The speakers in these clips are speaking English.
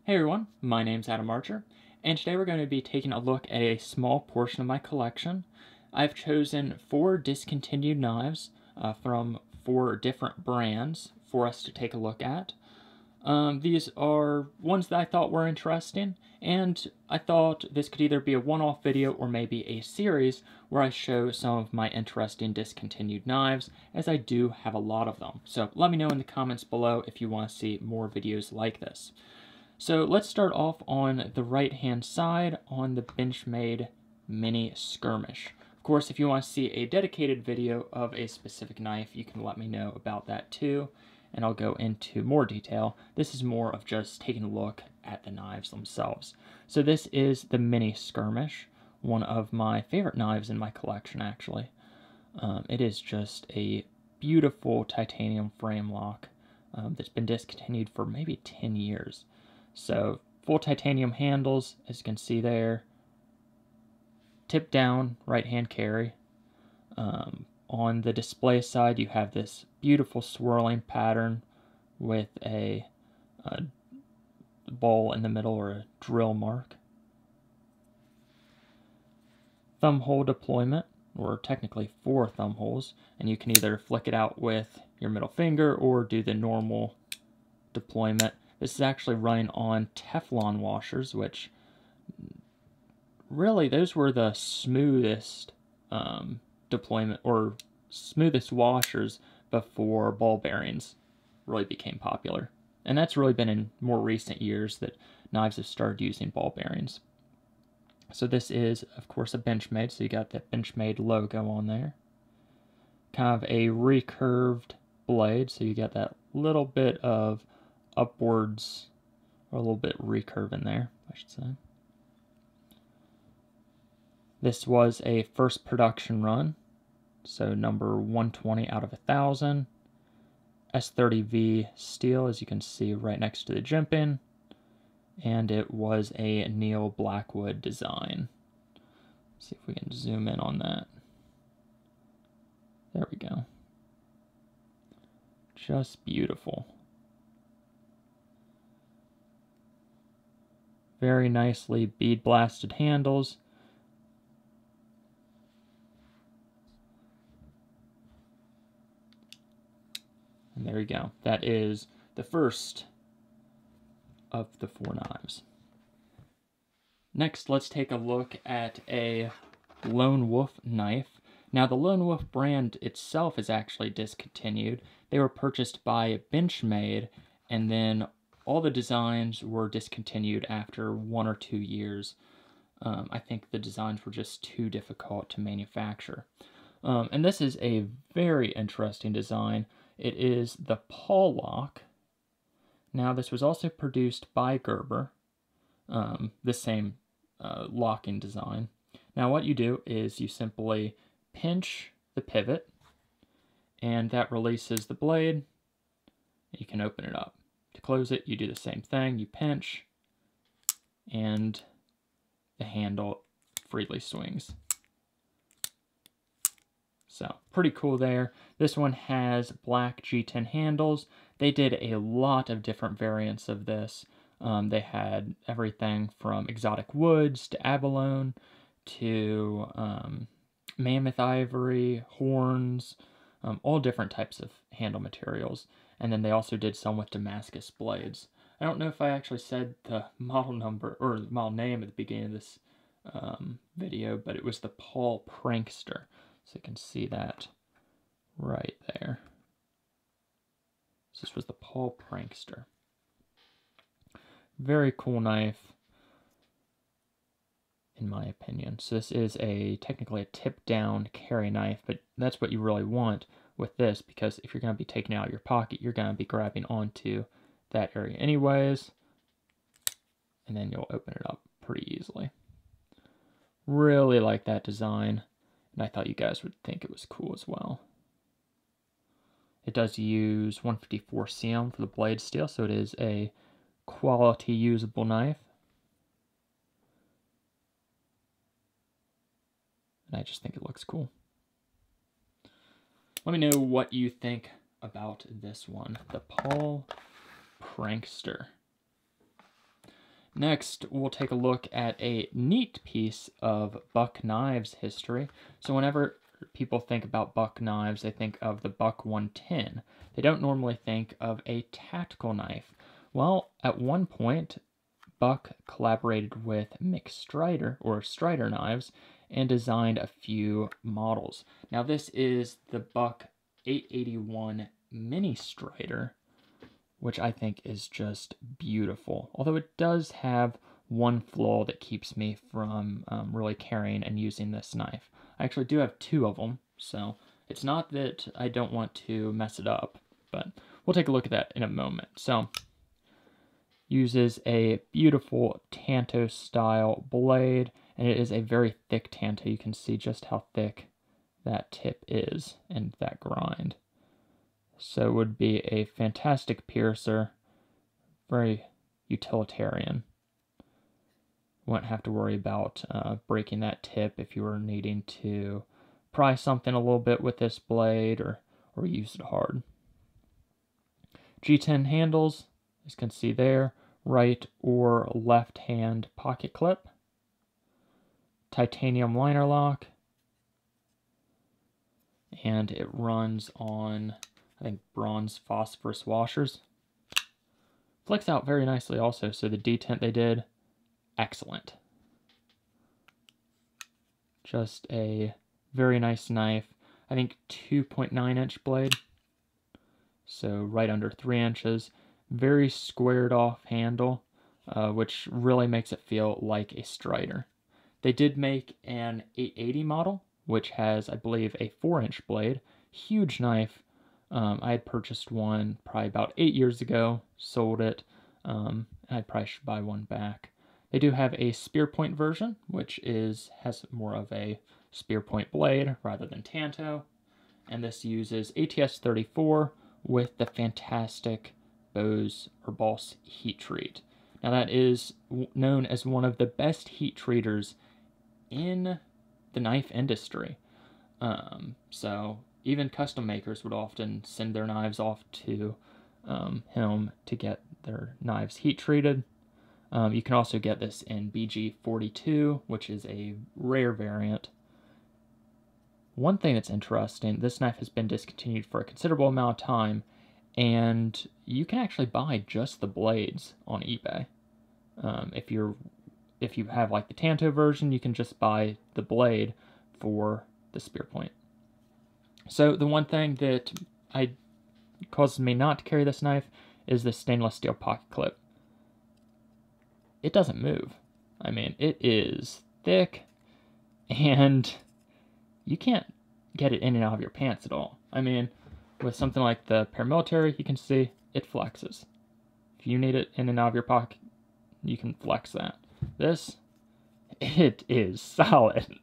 Hey everyone, my name's Adam Archer, and today we're going to be taking a look at a small portion of my collection. I've chosen 4 discontinued knives from 4 different brands for us to take a look at. These are ones that I thought were interesting, and I thought this could either be a one-off video or maybe a series where I show some of my interesting discontinued knives, as I do have a lot of them. So let me know in the comments below if you want to see more videos like this. So let's start off on the right-hand side on the Benchmade Mini Skirmish. Of course, if you want to see a dedicated video of a specific knife, you can let me know about that too, and I'll go into more detail. This is more of just taking a look at the knives themselves. So this is the Mini Skirmish, one of my favorite knives in my collection, actually. It is just a beautiful titanium frame lock that's been discontinued for maybe 10 years. So, full titanium handles, as you can see there. Tip down, right-hand carry. On the display side, you have this beautiful swirling pattern with a ball in the middle, or a drill mark. Thumb hole deployment, or technically 4 thumb holes, and you can either flick it out with your middle finger or do the normal deployment. This is actually running on Teflon washers, which really, those were the smoothest deployment, or smoothest washers before ball bearings really became popular. And that's really been in more recent years that knives have started using ball bearings. So this is, of course, a Benchmade, so you got that Benchmade logo on there. Kind of a recurved blade, so you got that little bit of upwards, or a little bit recurve in there, I should say. This was a first production run, so number 120 out of 1,000. S30V steel, as you can see right next to the jimping, and it was a Neil Blackwood design. Let's see if we can zoom in on that. There we go. Just beautiful. Very nicely bead blasted handles. And there you go. That is the first of the 4 knives. Next, let's take a look at a Lone Wolf knife. Now, the Lone Wolf brand itself is actually discontinued. They were purchased by Benchmade, and then all the designs were discontinued after 1 or 2 years. I think the designs were just too difficult to manufacture. And this is a very interesting design. It is the paw lock. Now, this was also produced by Gerber, the same locking design. Now, what you do is you simply pinch the pivot, and that releases the blade. You can open it up. To close it, you do the same thing. You pinch, and the handle freely swings. So, pretty cool there. This one has black G10 handles. They did a lot of different variants of this. They had everything from exotic woods to abalone to mammoth ivory, horns, all different types of handle materials. And then they also did some with Damascus blades. I don't know if I actually said the model number or the model name at the beginning of this video, but it was the Paul Prankster. So you can see that right there. So this was the Paul Prankster. Very cool knife, in my opinion. So this is technically a tip-down carry knife, but that's what you really want with this, because if you're going to be taking it out of your pocket, you're going to be grabbing onto that area anyways, and then you'll open it up pretty easily. Really like that design, and I thought you guys would think it was cool as well. It does use 154 CM for the blade steel, so it is a quality usable knife. And I just think it looks cool. Let me know what you think about this one, the Paul Prankster. Next, we'll take a look at a neat piece of buck knives history. So whenever people think about buck knives, they think of the Buck 110. They don't normally think of a tactical knife. Well, at one point, Buck collaborated with Strider Knives and designed a few models. Now this is the Buck 881 Mini Strider, which I think is just beautiful. Although it does have one flaw that keeps me from really carrying and using this knife. I actually do have two of them, so it's not that I don't want to mess it up, but we'll take a look at that in a moment. So, uses a beautiful Tanto style blade, and it is a very thick Tanto. You can see just how thick that tip is and that grind. So it would be a fantastic piercer, very utilitarian. Won't have to worry about breaking that tip if you were needing to pry something a little bit with this blade or use it hard. G10 handles, as you can see there, right or left hand pocket clip, titanium liner lock, and it runs on, I think, bronze phosphorus washers. Flicks out very nicely also, so the detent they did, excellent. Just a very nice knife. I think 2.9 inch blade, so right under 3 inches. Very squared off handle, which really makes it feel like a Strider. They did make an 880 model, which has, I believe, a 4-inch blade. Huge knife. I had purchased one probably about 8 years ago, sold it. I probably should buy one back. They do have a spear point version, which has more of a spear point blade rather than Tanto. And this uses ATS-34 with the fantastic Boss heat treat. Now that is known as one of the best heat treaters in the knife industry. So even custom makers would often send their knives off to him to get their knives heat treated. You can also get this in BG42, which is a rare variant. One thing that's interesting, this knife has been discontinued for a considerable amount of time, and you can actually buy just the blades on eBay. If you have like the Tanto version, you can just buy the blade for the spear point. So the one thing that causes me not to carry this knife is the stainless steel pocket clip. It doesn't move. I mean, it is thick, and you can't get it in and out of your pants at all. I mean, with something like the paramilitary, you can see it flexes. If you need it in and out of your pocket, you can flex that. This, it is solid.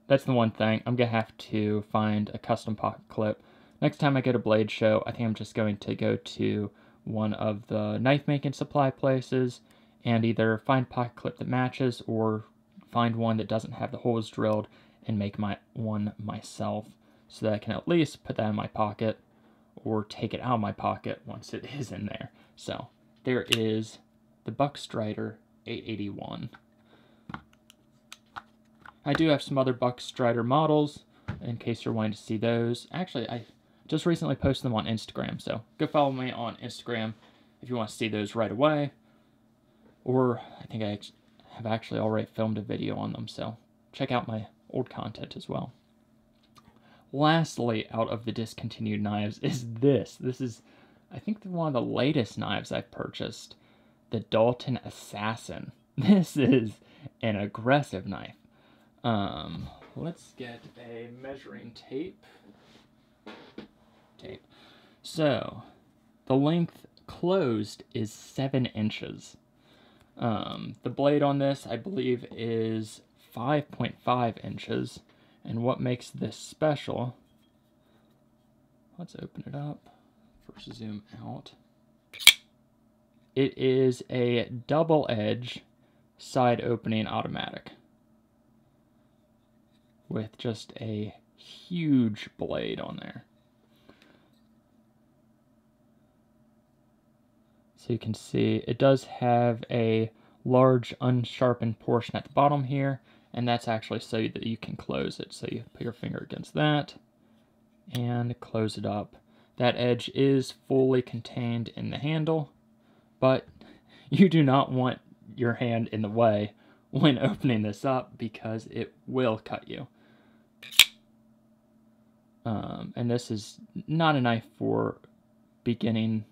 That's the one thing. I'm gonna have to find a custom pocket clip. Next time I go to Blade Show, I think I'm just going to go to one of the knife making supply places and either find a pocket clip that matches or find one that doesn't have the holes drilled and make one myself so that I can at least put that in my pocket or take it out of my pocket once it is in there. So there is the Buck Strider 881. I do have some other Buck Strider models in case you're wanting to see those. Actually, I just recently posted them on Instagram, so go follow me on Instagram if you want to see those right away. Or I think I have actually already filmed a video on them, so check out my old content as well. Lastly, out of the discontinued knives is this. This is, I think, one of the latest knives I've purchased, the Dalton Assassin. This is an aggressive knife. Let's get a measuring tape. So, the length closed is 7 inches. The blade on this, I believe, is 5.5 inches. And what makes this special, let's open it up, first zoom out. It is a double edge side opening automatic with just a huge blade on there. So you can see it does have a large unsharpened portion at the bottom here, and that's actually so that you can close it. So you put your finger against that and close it up. That edge is fully contained in the handle, but you do not want your hand in the way when opening this up because it will cut you. And this is not a knife for beginning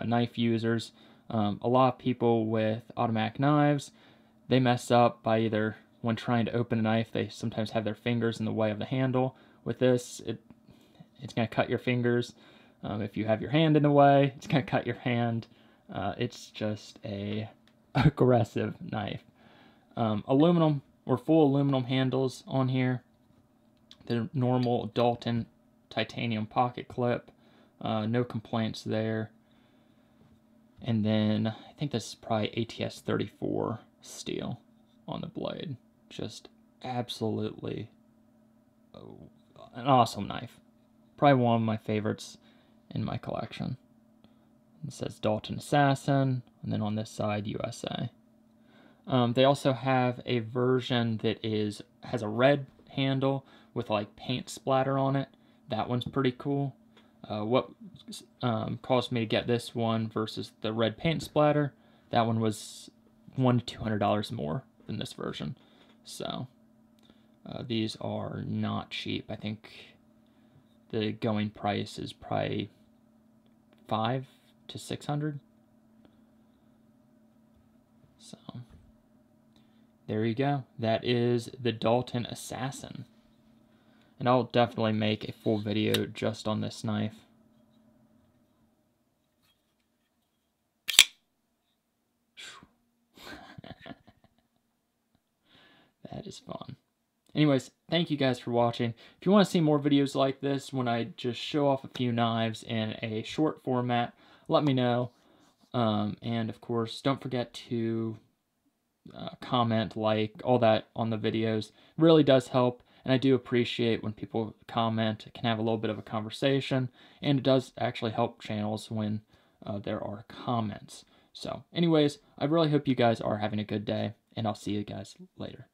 knife users. A lot of people with automatic knives, they mess up by either when trying to open a knife, they sometimes have their fingers in the way of the handle. With this, it's going to cut your fingers. If you have your hand in the way, it's going to cut your hand. It's just a aggressive knife. Aluminum or full aluminum handles on here. The normal Dalton titanium pocket clip. No complaints there. And then I think this is probably ATS 34 steel on the blade. Just absolutely an awesome knife. Probably one of my favorites in my collection. It says Dalton Assassin, and then on this side, USA. They also have a version that has a red handle with like paint splatter on it. That one's pretty cool. What caused me to get this one versus the red paint splatter, that one was $100 to $200 more than this version. So these are not cheap. I think the going price is probably $500 to $600. So there you go. That is the Dalton Assassin. And I'll definitely make a full video just on this knife. That is fun. Anyways, thank you guys for watching. If you want to see more videos like this, when I just show off a few knives in a short format, let me know. And of course, don't forget to comment, like, all that on the videos. It really does help. And I do appreciate when people comment, can have a little bit of a conversation, and it does actually help channels when there are comments. So anyways, I really hope you guys are having a good day, and I'll see you guys later.